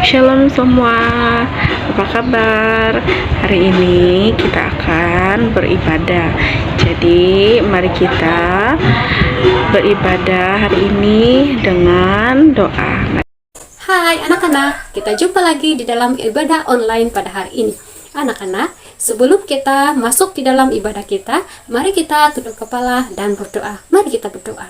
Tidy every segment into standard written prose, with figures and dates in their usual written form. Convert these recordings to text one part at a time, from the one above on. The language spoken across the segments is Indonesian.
Shalom semua, apa kabar? Hari ini kita akan beribadah. Jadi mari kita beribadah hari ini dengan doa. Hai anak-anak, kita jumpa lagi di dalam ibadah online pada hari ini. Anak-anak, sebelum kita masuk di dalam ibadah kita, mari kita tunduk kepala dan berdoa. Mari kita berdoa.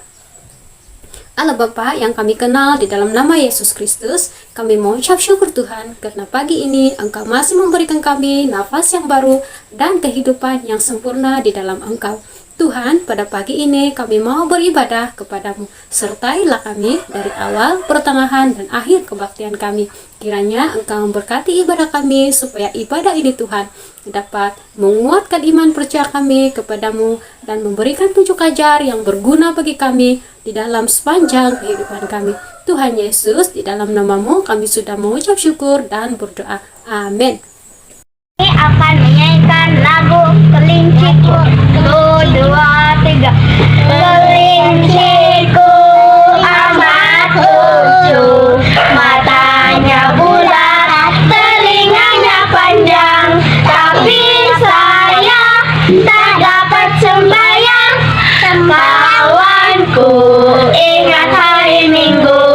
Allah Bapa yang kami kenal di dalam nama Yesus Kristus, kami mengucap syukur Tuhan karena pagi ini Engkau masih memberikan kami nafas yang baru dan kehidupan yang sempurna di dalam Engkau. Tuhan, pada pagi ini kami mau beribadah kepadamu. Sertailah kami dari awal, pertengahan, dan akhir kebaktian kami. Kiranya Engkau memberkati ibadah kami supaya ibadah ini Tuhan dapat menguatkan iman percaya kami kepadamu dan memberikan tunjuk ajar yang berguna bagi kami di dalam sepanjang kehidupan kami. Tuhan Yesus, di dalam namamu kami sudah mengucap syukur dan berdoa. Amin. Ini akan menyanyikan lagu Kelinciku. 1, 2, 3. Kelinciku amat lucu, matanya bulat, telinganya panjang, tapi saya tak dapat sembahyang. Kawanku, ingat hari Minggu,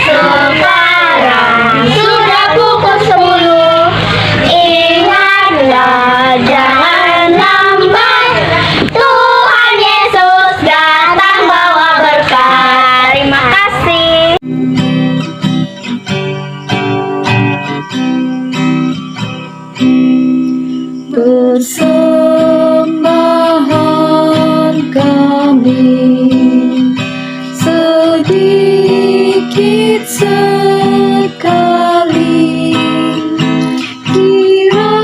sekarang sudah pukul 10. Ingatlah, jangan lambat, Tuhan Yesus datang bawa berkat. Terima kasih. Persembahan kami sedikit sekali, kiranya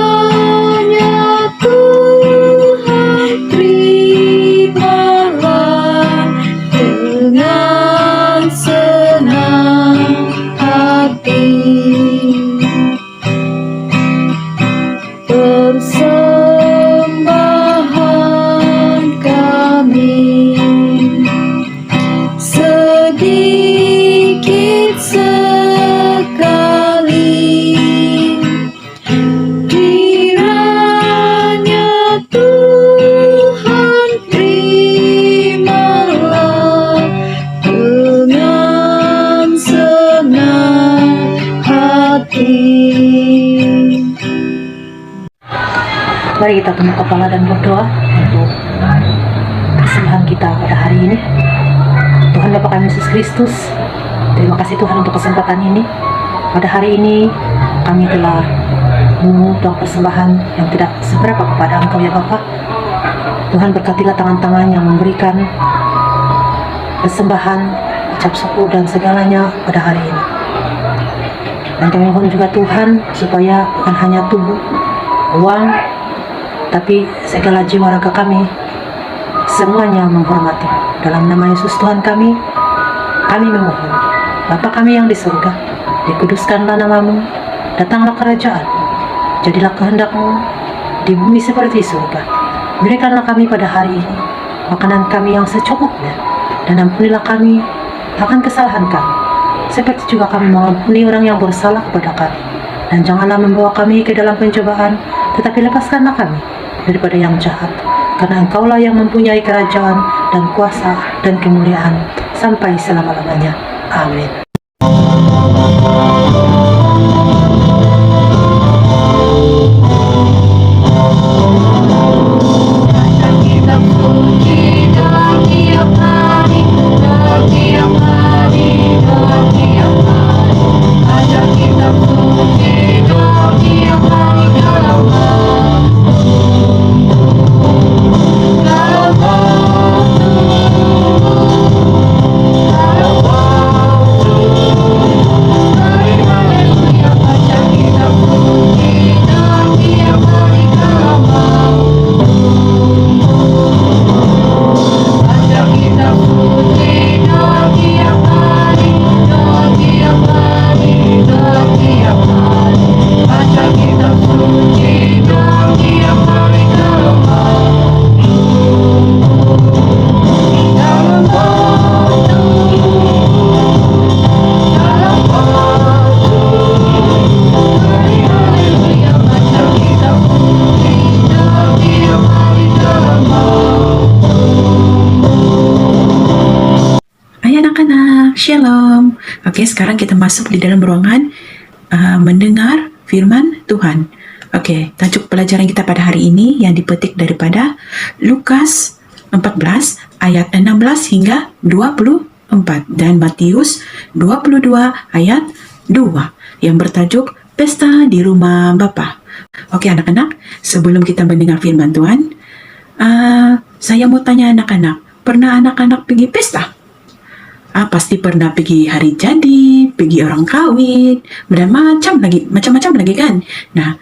Tuhan terimalah dengan senang hati. Persembahan kami sedikit sekali, kiranya Tuhan terimalah dengan senang hati. Mari kita tunduk kepala dan berdoa untuk persembahan kita pada hari ini. Tuhan Bapa kami Yesus Kristus, terima kasih Tuhan untuk kesempatan ini. Pada hari ini kami telah mengumpulkan persembahan yang tidak seberapa kepada Engkau ya Bapa. Tuhan berkatilah tangan-tangan yang memberikan persembahan, ucap syukur dan segalanya pada hari ini. Dan kami mohon juga Tuhan supaya bukan hanya tubuh, uang, tapi segala jiwa raga kami semuanya menghormati. Dalam nama Yesus Tuhan kami memohon. Bapa kami yang di surga, dikuduskanlah namamu, datanglah kerajaan, jadilah kehendak-Mu di bumi seperti surga. Berikanlah kami pada hari ini makanan kami yang secukupnya, dan ampunilah kami akan kesalahan kami, seperti juga kami mengampuni orang yang bersalah kepada kami. Dan janganlah membawa kami ke dalam pencobaan, tetapi lepaskanlah kami daripada yang jahat, karena Engkaulah yang mempunyai kerajaan dan kuasa dan kemuliaan sampai selama-lamanya. Amin. Kau Shalom. Okey, sekarang kita masuk di dalam ruangan mendengar firman Tuhan. Okey, tajuk pelajaran kita pada hari ini yang dipetik daripada Lukas 14 ayat 16 hingga 24 dan Matius 22 ayat 2 yang bertajuk Pesta di Rumah Bapa. Okey anak-anak, sebelum kita mendengar firman Tuhan, saya mau tanya anak-anak, pernah anak-anak pergi pesta? Pasti pernah pergi hari jadi, pergi orang kahwin, dan macam-macam lagi kan? Nah,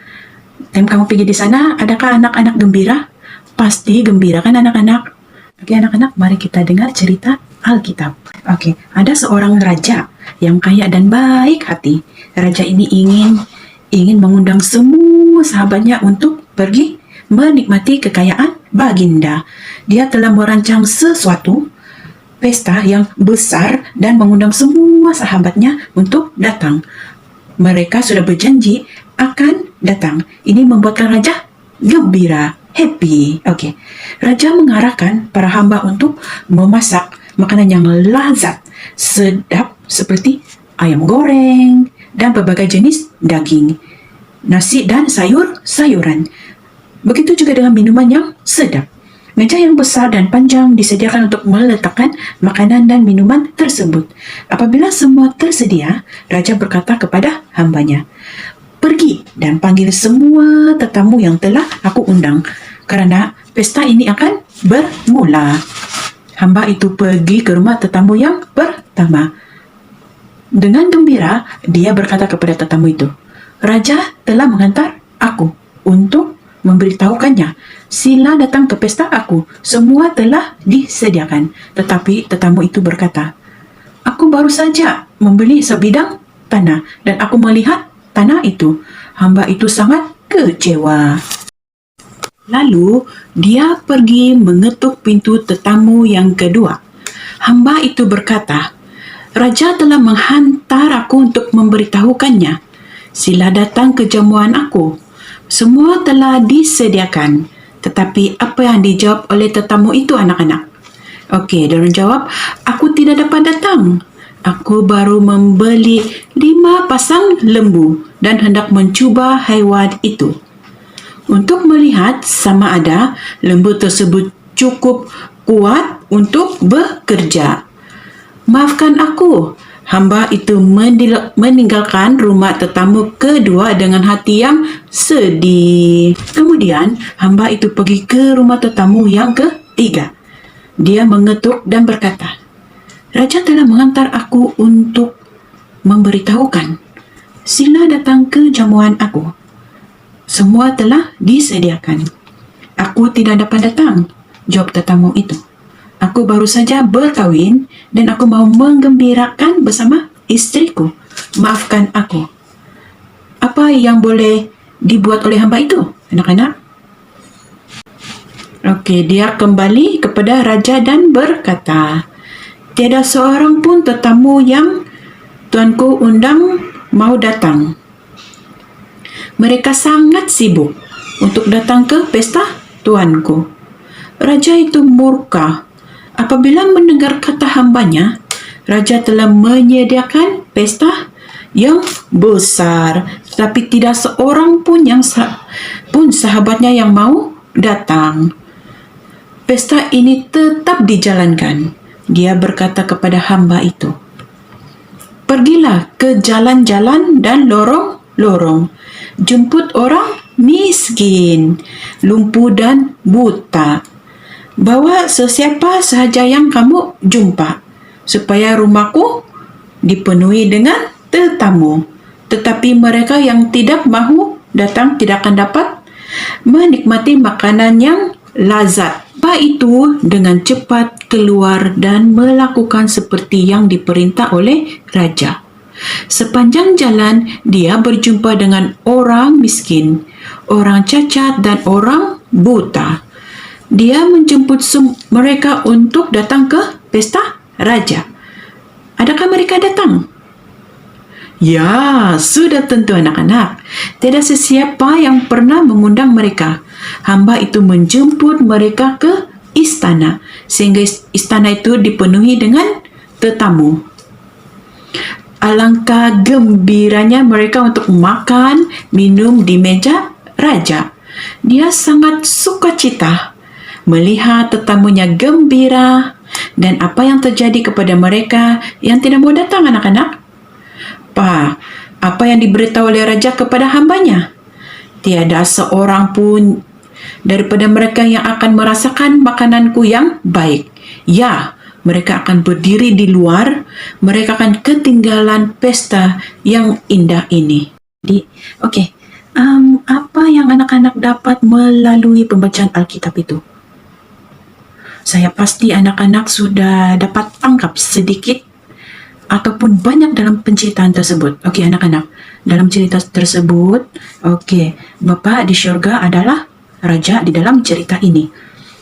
kamu pergi di sana, adakah anak-anak gembira? Pasti gembira kan anak-anak? Oke anak-anak, mari kita dengar cerita Alkitab. Oke, ada seorang raja yang kaya dan baik hati. Raja ini ingin mengundang semua sahabatnya untuk pergi menikmati kekayaan baginda. Dia telah merancang sesuatu pesta yang besar dan mengundang semua sahabatnya untuk datang. Mereka sudah berjanji akan datang. Ini membuatkan raja gembira, happy. Okey. Raja mengarahkan para hamba untuk memasak makanan yang lazat, sedap seperti ayam goreng dan berbagai jenis daging, nasi dan sayur-sayuran. Begitu juga dengan minuman yang sedap. Meja yang besar dan panjang disediakan untuk meletakkan makanan dan minuman tersebut. Apabila semua tersedia, raja berkata kepada hambanya, "Pergi dan panggil semua tetamu yang telah aku undang, kerana pesta ini akan bermula." Hamba itu pergi ke rumah tetamu yang pertama. Dengan gembira, dia berkata kepada tetamu itu, "Raja telah menghantar aku untuk memberitahukannya, sila datang ke pesta aku, semua telah disediakan." Tetapi tetamu itu berkata, "Aku baru saja membeli sebidang tanah dan aku melihat tanah itu." Hamba itu sangat kecewa. Lalu dia pergi mengetuk pintu tetamu yang kedua. Hamba itu berkata, "Raja telah menghantar aku untuk memberitahukannya, sila datang ke jamuan aku. Semua telah disediakan." Tetapi apa yang dijawab oleh tetamu itu anak-anak? Okey, dia orang jawab, "Aku tidak dapat datang. Aku baru membeli 5 pasang lembu dan hendak mencuba haiwan itu untuk melihat sama ada lembu tersebut cukup kuat untuk bekerja. Maafkan aku." Hamba itu meninggalkan rumah tetamu kedua dengan hati yang sedih. Kemudian, hamba itu pergi ke rumah tetamu yang ketiga. Dia mengetuk dan berkata, "Raja telah menghantar aku untuk memberitahukan, sila datang ke jamuan aku. Semua telah disediakan." "Aku tidak dapat datang," jawab tetamu itu. "Aku baru saja berkahwin dan aku mau menggembirakan bersama istriku. Maafkan aku." Apa yang boleh dibuat oleh hamba itu, anak-anak? Okey, dia kembali kepada raja dan berkata, "Tiada seorang pun tetamu yang tuanku undang mau datang. Mereka sangat sibuk untuk datang ke pesta tuanku." Raja itu murka. Apabila mendengar kata hambanya, raja telah menyediakan pesta yang besar, tetapi tidak seorang pun sahabatnya yang mau datang. Pesta ini tetap dijalankan. Dia berkata kepada hamba itu, "Pergilah ke jalan-jalan dan lorong-lorong, jemput orang miskin, lumpuh dan buta. Bawa sesiapa sahaja yang kamu jumpa, supaya rumahku dipenuhi dengan tetamu. Tetapi mereka yang tidak mahu datang tidak akan dapat menikmati makanan yang lazat." Hamba itu dengan cepat keluar dan melakukan seperti yang diperintah oleh raja. Sepanjang jalan, dia berjumpa dengan orang miskin, orang cacat dan orang buta. Dia menjemput mereka untuk datang ke pesta raja. Adakah mereka datang? Ya, sudah tentu anak-anak. Tidak sesiapa yang pernah mengundang mereka. Hamba itu menjemput mereka ke istana, sehingga istana itu dipenuhi dengan tetamu. Alangkah gembiranya mereka untuk makan, minum di meja raja. Dia sangat sukacita melihat tetamunya gembira. Dan apa yang terjadi kepada mereka yang tidak mau datang, anak-anak? Apa yang diberitahu oleh raja kepada hambanya? Tiada seorang pun daripada mereka yang akan merasakan makananku yang baik. Ya, mereka akan berdiri di luar, mereka akan ketinggalan pesta yang indah ini. Jadi, apa yang anak-anak dapat melalui pembacaan Alkitab itu? Saya pasti anak-anak sudah dapat tangkap sedikit ataupun banyak dalam penceritaan tersebut. Okey, anak-anak, dalam cerita tersebut, Bapa di syurga adalah raja di dalam cerita ini.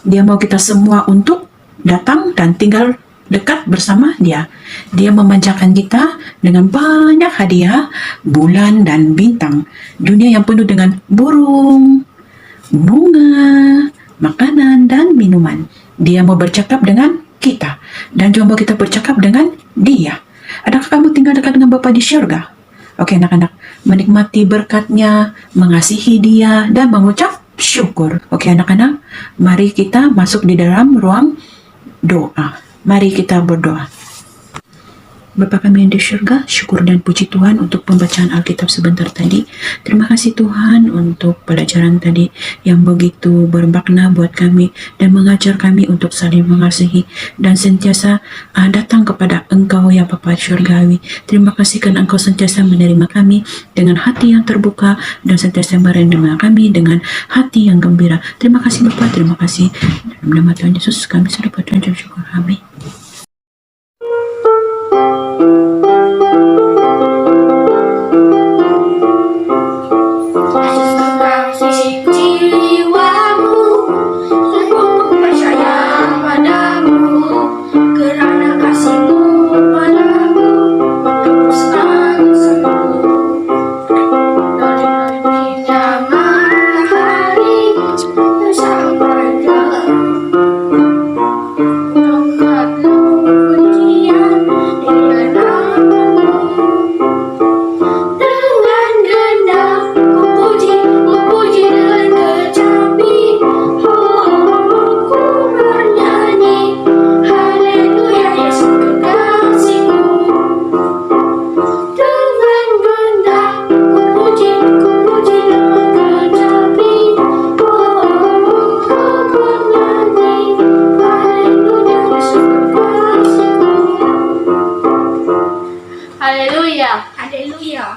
Dia mau kita semua untuk datang dan tinggal dekat bersama dia. Dia memanjakan kita dengan banyak hadiah, bulan dan bintang. Dunia yang penuh dengan burung, bunga, makanan dan minuman. Dia mau bercakap dengan kita dan juga mau kita bercakap dengan dia. Adakah kamu tinggal dekat dengan Bapa di syurga? Okey, anak-anak, menikmati berkat-Nya, mengasihi Dia dan mengucap syukur. Okey, anak-anak, mari kita masuk di dalam ruang doa. Mari kita berdoa. Bapa kami yang di syurga, syukur dan puji Tuhan untuk pembacaan Alkitab sebentar tadi. Terima kasih Tuhan untuk pelajaran tadi yang begitu bermakna buat kami dan mengajar kami untuk saling mengasihi dan sentiasa datang kepada Engkau ya Bapa syurgawi. Terima kasih karena Engkau sentiasa menerima kami dengan hati yang terbuka dan sentiasa menerima kami dengan hati yang gembira. Terima kasih Bapa, terima kasih. Dalam nama Tuhan Yesus kami sudah berdoa dan syukur. Amin.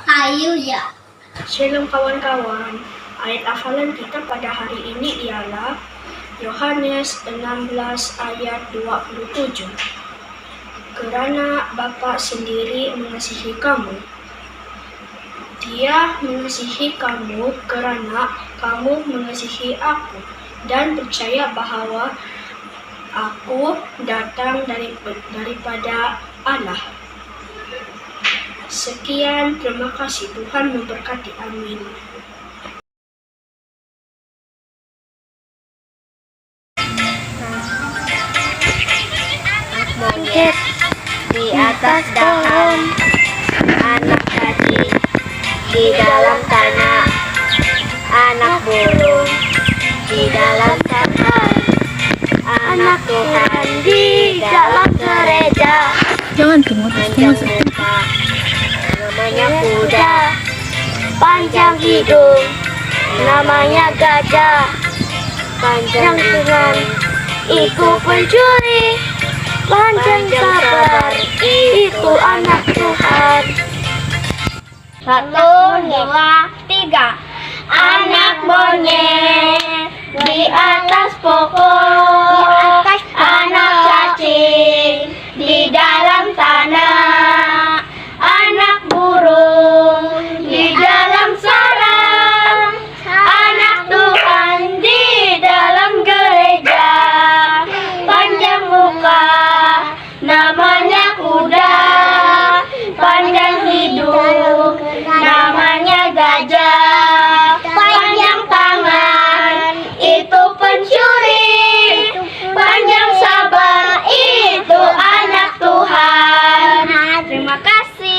Haleluya. Shalom kawan-kawan. Ayat hafalan kita pada hari ini ialah Yohanes 16 ayat 27. Kerana Bapa sendiri mengasihi kamu. Dia mengasihi kamu kerana kamu mengasihi aku dan percaya bahawa aku datang daripada Allah. Sekian, terima kasih. Tuhan memberkati. Amin. Monyet di atas dahan, anak kecil di dalam tanah, anak burung di dalam tanah, anak Tuhan di dalam gereja. Jangan tunggu, Namanya kuda, panjang hidung, namanya gajah. Panjang tangan, itu pencuri. Panjang sabar, itu anak Tuhan. 1, 2, 3. Anak monyet di atas pokok, anak cacing di dalam tanah, anak burung di dalam sarang, anak Tuhan di dalam gereja. Panjang muka, namanya kuda, panjang hidung, namanya gajah, panjang tangan, itu pencuri, panjang sabar, itu anak Tuhan. Terima kasih.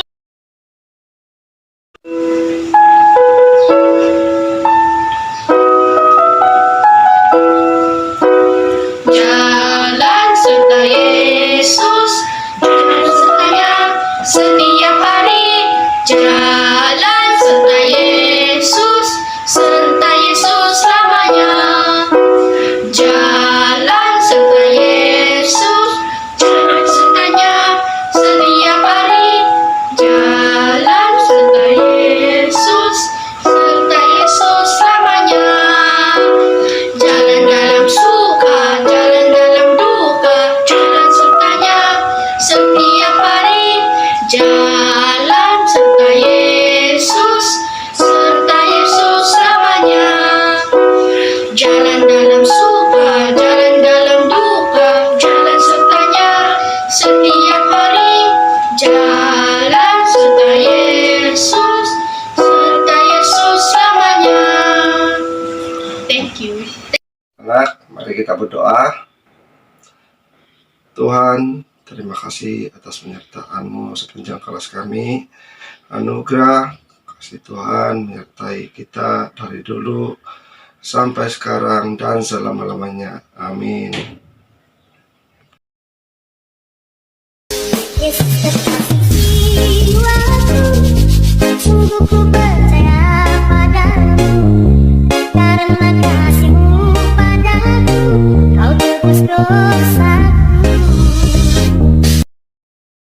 Mari kita berdoa. Tuhan, terima kasih atas penyertaan-Mu sepanjang kelas kami. Anugerah kasih Tuhan menyertai kita dari dulu sampai sekarang dan selama-lamanya. Amin. Yesus kekasih jiwaku, sungguh ku